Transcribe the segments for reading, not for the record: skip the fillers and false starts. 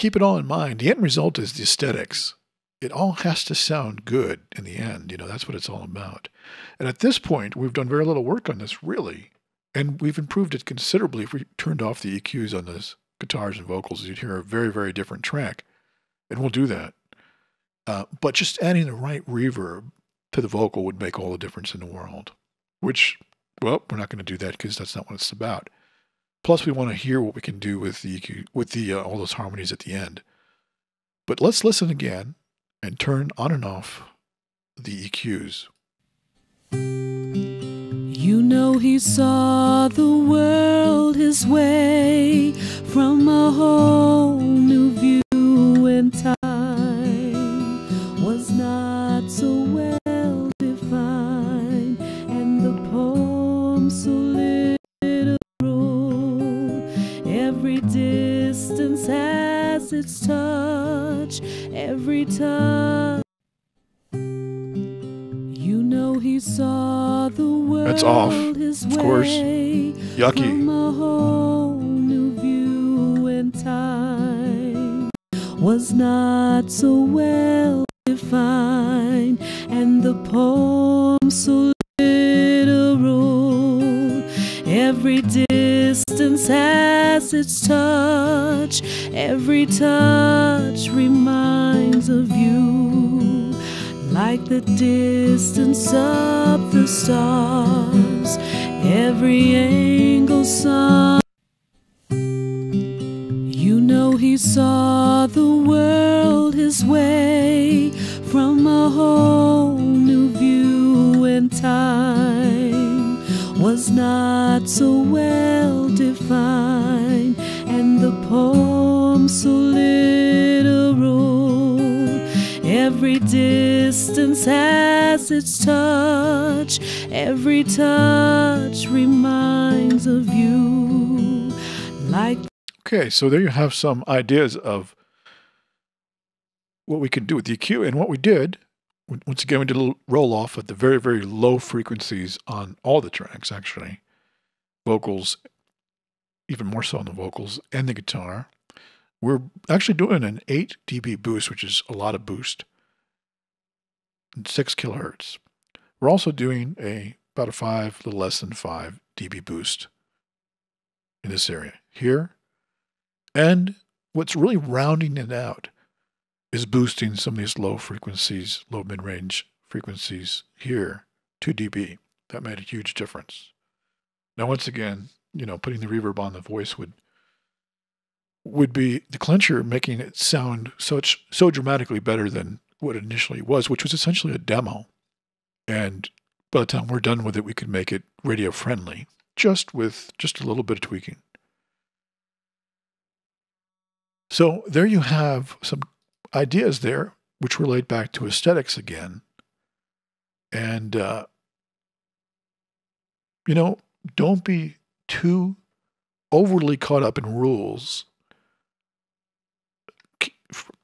keep it all in mind. The end result is the aesthetics. It all has to sound good in the end. You know, that's what it's all about. And at this point, we've done very little work on this, really. And we've improved it considerably. If we turned off the EQs on this guitars and vocals, you'd hear a very, very different track. And we'll do that. But just adding the right reverb to the vocal would make all the difference in the world. Which, well, we're not going to do that because that's not what it's about. Plus, we want to hear what we can do with the EQ, with the all those harmonies at the end. But let's listen again and turn on and off the EQs. You know he saw the world his way from a whole new view, and time was not so well defined, and the poem so literal. Every distance has its touch, every touch. You know he saw the world. That's off, of course. Yucky. From a whole new view, and time was not so well defined, and the poem so literal. Every distance has its touch, every touch reminds of you, like the distance of the stars, every angle sun. You know he saw the world his way from a whole new view, and time was not so well defined, and the poem so literal. Every distance has its touch, every touch reminds of you, like. Okay, so there you have some ideas of what we can do with the EQ. And what we did, once again, we did a roll off at the very, very low frequencies on all the tracks, actually. Vocals, even more so on the vocals and the guitar. We're actually doing an 8 dB boost, which is a lot of boost, and 6 kilohertz. We're also doing about a 5, a little less than 5 dB boost in this area here. And what's really rounding it out is boosting some of these low frequencies, low mid-range frequencies here, 2 dB. That made a huge difference. Now, once again, you know, putting the reverb on the voice would be the clincher, making it sound so dramatically better than what it initially was, which was essentially a demo. And by the time we're done with it, we could make it radio friendly, just with just a little bit of tweaking. So there you have some ideas there, which relate back to aesthetics again. And, you know, don't be too overly caught up in rules.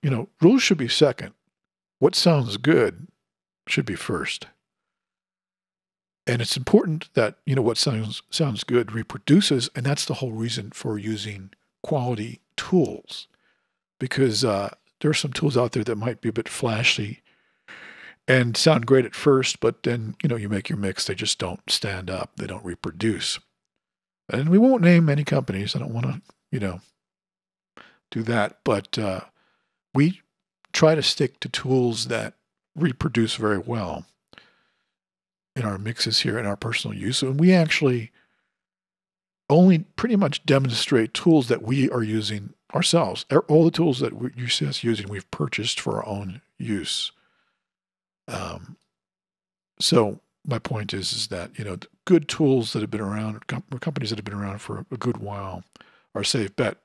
You know, rules should be second. What sounds good should be first. And it's important that, you know, what sounds good reproduces, and that's the whole reason for using quality tools. Because there are some tools out there that might be a bit flashy and sound great at first, but then, you know, you make your mix, they just don't stand up, they don't reproduce. And we won't name any companies, I don't want to, you know, do that, but we try to stick to tools that reproduce very well in our mixes here in our personal use. And we actually only pretty much demonstrate tools that we are using ourselves. All the tools that you see us using, we've purchased for our own use. So my point is that, you know, good tools that have been around, companies that have been around for a good while, are a safe bet.